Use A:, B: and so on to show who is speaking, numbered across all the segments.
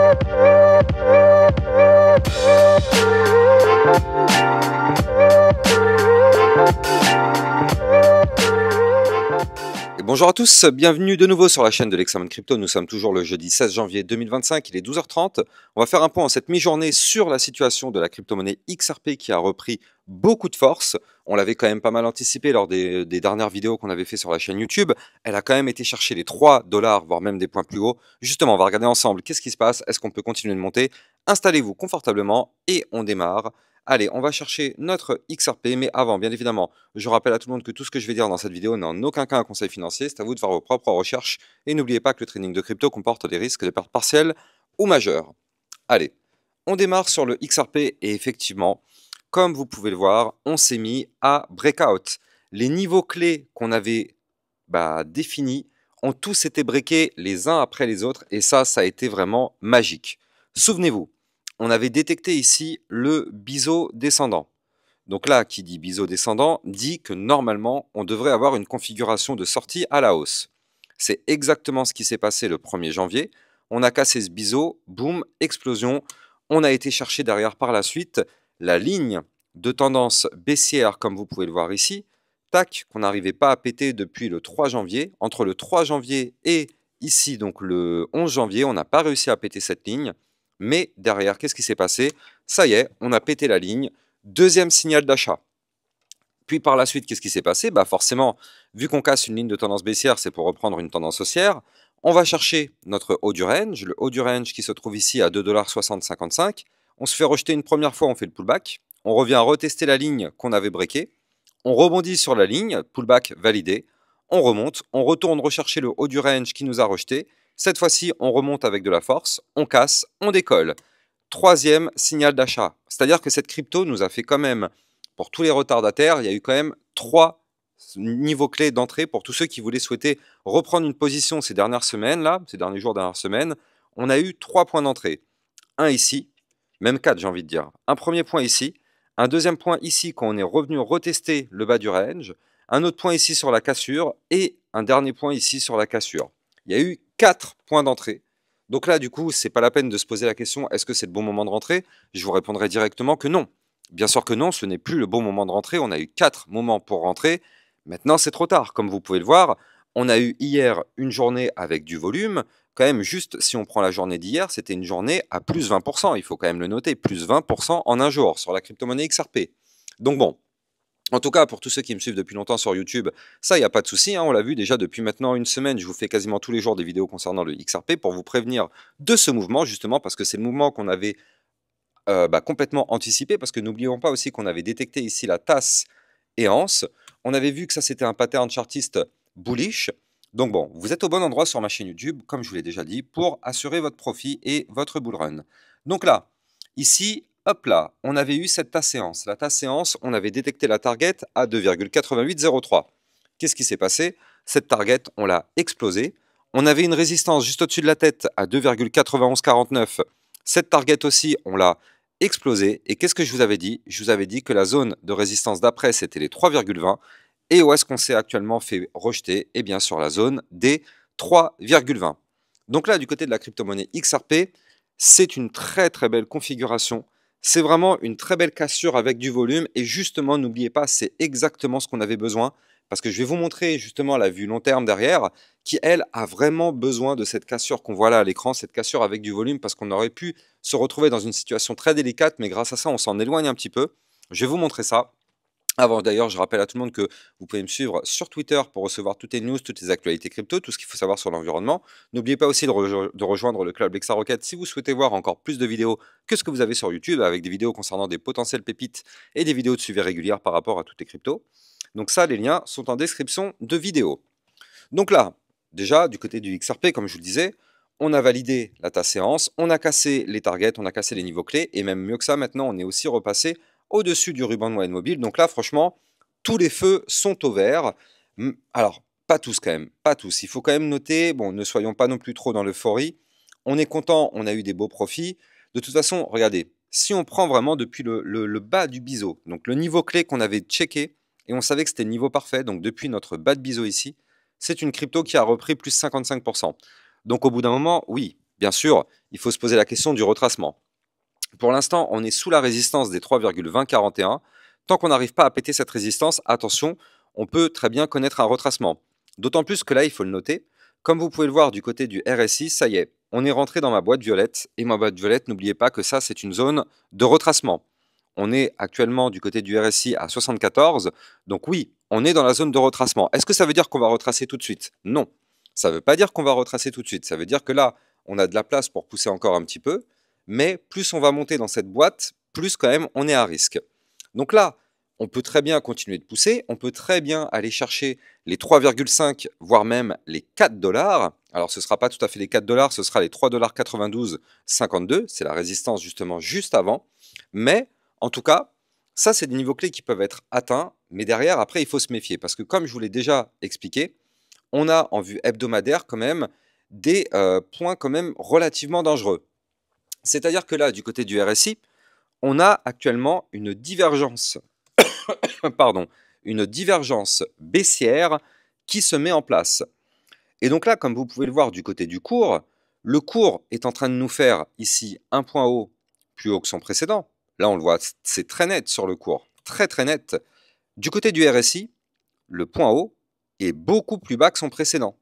A: Et bonjour à tous, bienvenue de nouveau sur la chaîne de l'Examen Crypto. Nous sommes toujours le jeudi 16 janvier 2025, il est 12h30. On va faire un point en cette mi-journée sur la situation de la crypto-monnaie XRP qui a repris beaucoup de force. On l'avait quand même pas mal anticipé lors des dernières vidéos qu'on avait fait sur la chaîne YouTube. Elle a quand même été chercher les 3 $, voire même des points plus hauts. Justement, on va regarder ensemble qu'est-ce qui se passe, est-ce qu'on peut continuer de monter. Installez-vous confortablement et on démarre. Allez, on va chercher notre XRP, mais avant, bien évidemment, je rappelle à tout le monde que tout ce que je vais dire dans cette vidéo n'est en aucun cas un conseil financier, c'est à vous de faire vos propres recherches, et n'oubliez pas que le trading de crypto comporte des risques de pertes partielles ou majeures. Allez, on démarre sur le XRP, et effectivement, comme vous pouvez le voir, on s'est mis à breakout. Les niveaux clés qu'on avait définis ont tous été breakés les uns après les autres, et ça a été vraiment magique. Souvenez-vous, on avait détecté ici le biseau descendant. Donc là, qui dit biseau descendant, dit que normalement, on devrait avoir une configuration de sortie à la hausse. C'est exactement ce qui s'est passé le 1er janvier. On a cassé ce biseau, boum, explosion. On a été chercher derrière par la suite la ligne de tendance baissière, comme vous pouvez le voir ici, tac, qu'on n'arrivait pas à péter depuis le 3 janvier. Entre le 3 janvier et ici, donc le 11 janvier, on n'a pas réussi à péter cette ligne. Mais derrière, qu'est-ce qui s'est passé? Ça y est, on a pété la ligne. Deuxième signal d'achat. Puis par la suite, qu'est-ce qui s'est passé? Forcément, vu qu'on casse une ligne de tendance baissière, c'est pour reprendre une tendance haussière. On va chercher notre haut du range, le haut du range qui se trouve ici à 2,6055 $. On se fait rejeter une première fois, on fait le pullback. On revient retester la ligne qu'on avait breakée. On rebondit sur la ligne, pullback validé. On remonte, on retourne rechercher le haut du range qui nous a rejeté. Cette fois-ci, on remonte avec de la force, on casse, on décolle. Troisième signal d'achat. C'est-à-dire que cette crypto nous a fait quand même, pour tous les retardataires, il y a eu quand même 3 niveaux clés d'entrée pour tous ceux qui voulaient souhaiter reprendre une position ces dernières semaines, là, ces derniers jours, dernières semaines. On a eu 3 points d'entrée. Un ici, même 4 j'ai envie de dire. Un premier point ici, un deuxième point ici quand on est revenu retester le bas du range, un autre point ici sur la cassure et un dernier point ici sur la cassure. Il y a eu 4 points d'entrée. Donc là, du coup, c'est pas la peine de se poser la question, est-ce que c'est le bon moment de rentrer? Je vous répondrai directement que non. Bien sûr que non, ce n'est plus le bon moment de rentrer. On a eu 4 moments pour rentrer. Maintenant, c'est trop tard. Comme vous pouvez le voir, on a eu hier une journée avec du volume. Quand même, juste si on prend la journée d'hier, c'était une journée à plus 20%. Il faut quand même le noter, plus 20% en un jour sur la crypto-monnaie XRP. Donc bon, en tout cas, pour tous ceux qui me suivent depuis longtemps sur YouTube, ça, il n'y a pas de souci, hein, on l'a vu déjà depuis maintenant une semaine, je vous fais quasiment tous les jours des vidéos concernant le XRP pour vous prévenir de ce mouvement, justement, parce que c'est le mouvement qu'on avait complètement anticipé, parce que n'oublions pas aussi qu'on avait détecté ici la tasse et anse. On avait vu que ça, c'était un pattern chartiste bullish. Donc bon, vous êtes au bon endroit sur ma chaîne YouTube, comme je vous l'ai déjà dit, pour assurer votre profit et votre bull run. Donc là, ici, hop là, on avait eu cette tasse séance. La tasse séance, on avait détecté la target à 2,8803. Qu'est-ce qui s'est passé? Cette target, on l'a explosée. On avait une résistance juste au-dessus de la tête à 2,9149. Cette target aussi, on l'a explosée. Et qu'est-ce que je vous avais dit? Je vous avais dit que la zone de résistance d'après, c'était les 3,20. Et où est-ce qu'on s'est actuellement fait rejeter? Eh bien, sur la zone des 3,20. Donc là, du côté de la crypto-monnaie XRP, c'est une très très belle configuration. C'est vraiment une très belle cassure avec du volume. Et justement, n'oubliez pas, c'est exactement ce qu'on avait besoin. Parce que je vais vous montrer justement la vue long terme derrière, qui elle a vraiment besoin de cette cassure qu'on voit là à l'écran, cette cassure avec du volume, parce qu'on aurait pu se retrouver dans une situation très délicate, mais grâce à ça, on s'en éloigne un petit peu. Je vais vous montrer ça. Avant d'ailleurs, je rappelle à tout le monde que vous pouvez me suivre sur Twitter pour recevoir toutes les news, toutes les actualités crypto, tout ce qu'il faut savoir sur l'environnement. N'oubliez pas aussi de rejoindre le club Lexarocket si vous souhaitez voir encore plus de vidéos que ce que vous avez sur YouTube, avec des vidéos concernant des potentielles pépites et des vidéos de suivi régulières par rapport à toutes les cryptos. Donc ça, les liens sont en description de vidéo. Donc là, déjà, du côté du XRP, comme je vous le disais, on a validé la tasse séance, on a cassé les targets, on a cassé les niveaux clés, et même mieux que ça, maintenant, on est aussi repassé au-dessus du ruban de moyenne mobile. Donc là, franchement, tous les feux sont au vert. Alors, pas tous quand même, pas tous. Il faut quand même noter, bon, ne soyons pas non plus trop dans l'euphorie. On est content, on a eu des beaux profits. De toute façon, regardez, si on prend vraiment depuis le bas du biseau, donc le niveau clé qu'on avait checké, et on savait que c'était le niveau parfait, donc depuis notre bas de biseau ici, c'est une crypto qui a repris plus 55%. Donc au bout d'un moment, oui, bien sûr, il faut se poser la question du retracement. Pour l'instant, on est sous la résistance des 3,2041. Tant qu'on n'arrive pas à péter cette résistance, attention, on peut très bien connaître un retracement. D'autant plus que là, il faut le noter, comme vous pouvez le voir du côté du RSI, ça y est, on est rentré dans ma boîte violette. Et ma boîte violette, n'oubliez pas que ça, c'est une zone de retracement. On est actuellement du côté du RSI à 74. Donc oui, on est dans la zone de retracement. Est-ce que ça veut dire qu'on va retracer tout de suite? Non. Ça ne veut pas dire qu'on va retracer tout de suite. Ça veut dire que là, on a de la place pour pousser encore un petit peu. Mais plus on va monter dans cette boîte, plus quand même on est à risque. Donc là, on peut très bien continuer de pousser. On peut très bien aller chercher les 3,5, voire même les 4 dollars. Alors ce ne sera pas tout à fait les 4 dollars, ce sera les 3,92 $, c'est la résistance justement juste avant. Mais en tout cas, ça c'est des niveaux clés qui peuvent être atteints, mais derrière, après, il faut se méfier. Parce que comme je vous l'ai déjà expliqué, on a en vue hebdomadaire quand même des points quand même relativement dangereux. C'est-à-dire que là, du côté du RSI, on a actuellement une divergence, pardon, une divergence baissière qui se met en place. Et donc là, comme vous pouvez le voir du côté du cours, le cours est en train de nous faire ici un point haut plus haut que son précédent. Là, on le voit, c'est très net sur le cours, très très net. Du côté du RSI, le point haut est beaucoup plus bas que son précédent.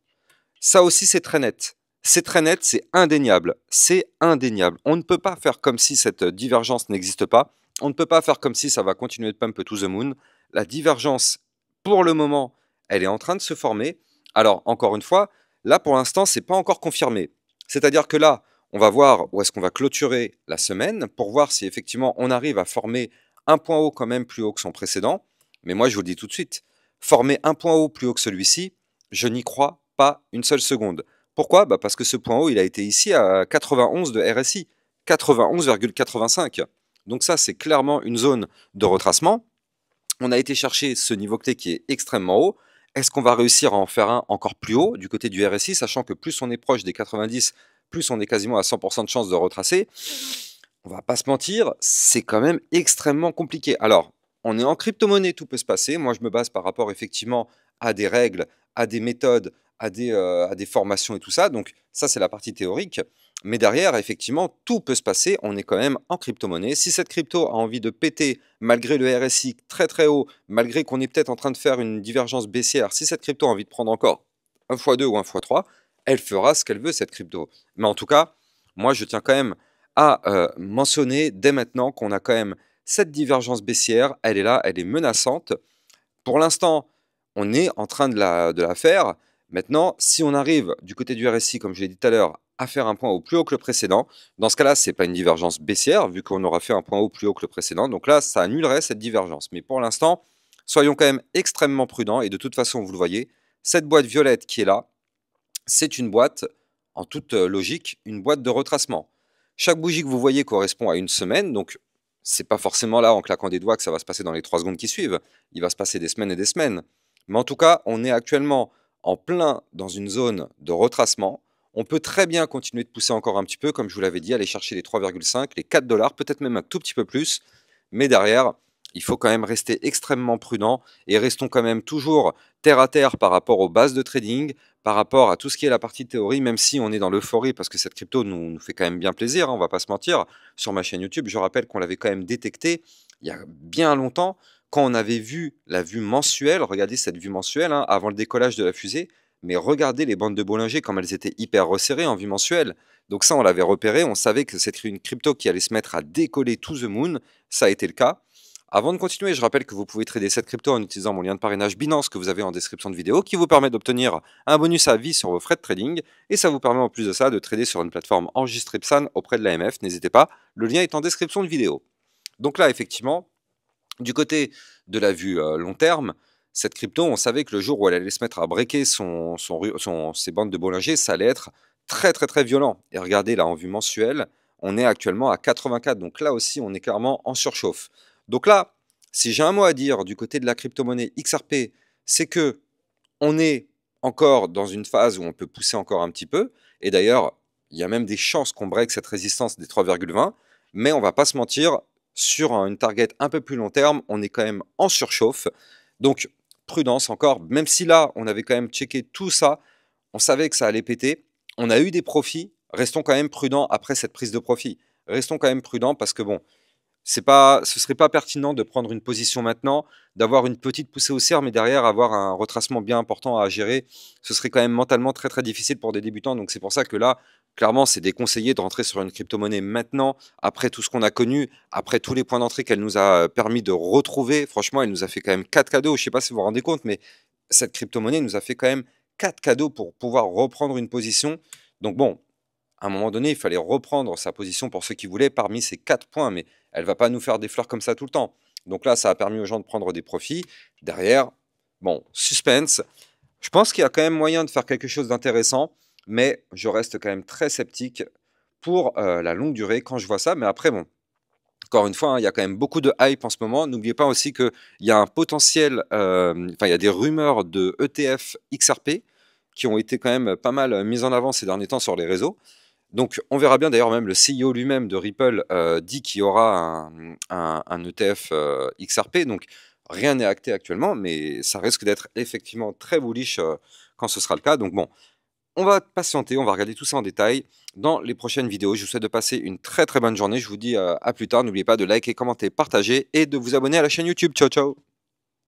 A: Ça aussi, c'est très net. C'est très net, c'est indéniable. C'est indéniable. On ne peut pas faire comme si cette divergence n'existe pas. On ne peut pas faire comme si ça va continuer de pump to the moon. La divergence, pour le moment, elle est en train de se former. Alors, encore une fois, là, pour l'instant, c'est pas encore confirmé. C'est-à-dire que là, on va voir où est-ce qu'on va clôturer la semaine pour voir si effectivement on arrive à former un point haut quand même plus haut que son précédent. Mais moi, je vous le dis tout de suite, former un point haut plus haut que celui-ci, je n'y crois pas une seule seconde. Pourquoi? Parce que ce point haut, il a été ici à 91 de RSI, 91,85. Donc ça, c'est clairement une zone de retracement. On a été chercher ce niveau clé qui est extrêmement haut. Est-ce qu'on va réussir à en faire un encore plus haut du côté du RSI, sachant que plus on est proche des 90, plus on est quasiment à 100% de chance de retracer? On va pas se mentir, c'est quand même extrêmement compliqué. Alors, on est en crypto-monnaie, tout peut se passer. Moi, je me base par rapport effectivement à des règles, à des méthodes, à des formations et tout ça. Donc, ça, c'est la partie théorique. Mais derrière, effectivement, tout peut se passer. On est quand même en crypto-monnaie. Si cette crypto a envie de péter, malgré le RSI très très haut, malgré qu'on est peut-être en train de faire une divergence baissière, si cette crypto a envie de prendre encore un x2 ou un x3, elle fera ce qu'elle veut, cette crypto. Mais en tout cas, moi, je tiens quand même à mentionner dès maintenant qu'on a quand même cette divergence baissière, elle est là, elle est menaçante. Pour l'instant, on est en train de la faire. Maintenant, si on arrive du côté du RSI, comme je l'ai dit tout à l'heure, à faire un point au plus haut que le précédent, dans ce cas-là, ce n'est pas une divergence baissière, vu qu'on aura fait un point haut plus haut que le précédent. Donc là, ça annulerait cette divergence. Mais pour l'instant, soyons quand même extrêmement prudents. Et de toute façon, vous le voyez, cette boîte violette qui est là, c'est une boîte, en toute logique, une boîte de retracement. Chaque bougie que vous voyez correspond à une semaine, donc c'est pas forcément là en claquant des doigts que ça va se passer dans les 3 secondes qui suivent. Il va se passer des semaines et des semaines. Mais en tout cas, on est actuellement en plein dans une zone de retracement. On peut très bien continuer de pousser encore un petit peu, comme je vous l'avais dit, aller chercher les 3,5, les 4 dollars, peut-être même un tout petit peu plus. Mais derrière, il faut quand même rester extrêmement prudent et restons quand même toujours terre à terre par rapport aux bases de trading, par rapport à tout ce qui est la partie théorie, même si on est dans l'euphorie parce que cette crypto nous fait quand même bien plaisir, hein, on va pas se mentir. Sur ma chaîne YouTube, je rappelle qu'on l'avait quand même détecté il y a bien longtemps quand on avait vu la vue mensuelle. Regardez cette vue mensuelle hein, avant le décollage de la fusée, mais regardez les bandes de Bollinger comme elles étaient hyper resserrées en vue mensuelle. Donc ça, on l'avait repéré, on savait que c'était une crypto qui allait se mettre à décoller to the moon, ça a été le cas. Avant de continuer, je rappelle que vous pouvez trader cette crypto en utilisant mon lien de parrainage Binance que vous avez en description de vidéo qui vous permet d'obtenir un bonus à vie sur vos frais de trading et ça vous permet en plus de ça de trader sur une plateforme enregistrée PSAN auprès de l'AMF. N'hésitez pas, le lien est en description de vidéo. Donc là, effectivement, du côté de la vue long terme, cette crypto, on savait que le jour où elle allait se mettre à breaker ses bandes de Bollinger, ça allait être très très très violent. Et regardez là, en vue mensuelle, on est actuellement à 84. Donc là aussi, on est clairement en surchauffe. Donc là, si j'ai un mot à dire du côté de la crypto-monnaie XRP, c'est que on est encore dans une phase où on peut pousser encore un petit peu. Et d'ailleurs, il y a même des chances qu'on break cette résistance des 3,20. Mais on va pas se mentir, sur une target un peu plus long terme, on est quand même en surchauffe. Donc, prudence encore, même si là, on avait quand même checké tout ça, on savait que ça allait péter. On a eu des profits restons quand même prudents après cette prise de profit. Restons quand même prudents parce que bon, ce serait pas pertinent de prendre une position maintenant, d'avoir une petite poussée haussière, mais derrière avoir un retracement bien important à gérer. Ce serait quand même mentalement très très difficile pour des débutants. Donc c'est pour ça que là, clairement, c'est déconseillé de rentrer sur une crypto-monnaie maintenant, après tout ce qu'on a connu, après tous les points d'entrée qu'elle nous a permis de retrouver. Franchement, elle nous a fait quand même 4 cadeaux. Je ne sais pas si vous vous rendez compte, mais cette crypto-monnaie nous a fait quand même 4 cadeaux pour pouvoir reprendre une position. Donc bon, à un moment donné, il fallait reprendre sa position pour ceux qui voulaient parmi ces 4 points, mais elle ne va pas nous faire des fleurs comme ça tout le temps. Donc là, ça a permis aux gens de prendre des profits. Derrière, bon, suspense. Je pense qu'il y a quand même moyen de faire quelque chose d'intéressant, mais je reste quand même très sceptique pour la longue durée quand je vois ça. Mais après, bon, encore une fois, hein, il y a quand même beaucoup de hype en ce moment. N'oubliez pas aussi qu'il y a un potentiel, enfin, il y a des rumeurs de ETF XRP qui ont été quand même pas mal mises en avant ces derniers temps sur les réseaux. Donc, on verra bien. D'ailleurs, même le CEO lui-même de Ripple dit qu'il y aura un ETF XRP. Donc, rien n'est acté actuellement, mais ça risque d'être effectivement très bullish quand ce sera le cas. Donc, bon, on va patienter, on va regarder tout ça en détail dans les prochaines vidéos. Je vous souhaite de passer une très très bonne journée. Je vous dis à plus tard. N'oubliez pas de liker, commenter, partager et de vous abonner à la chaîne YouTube. Ciao, ciao!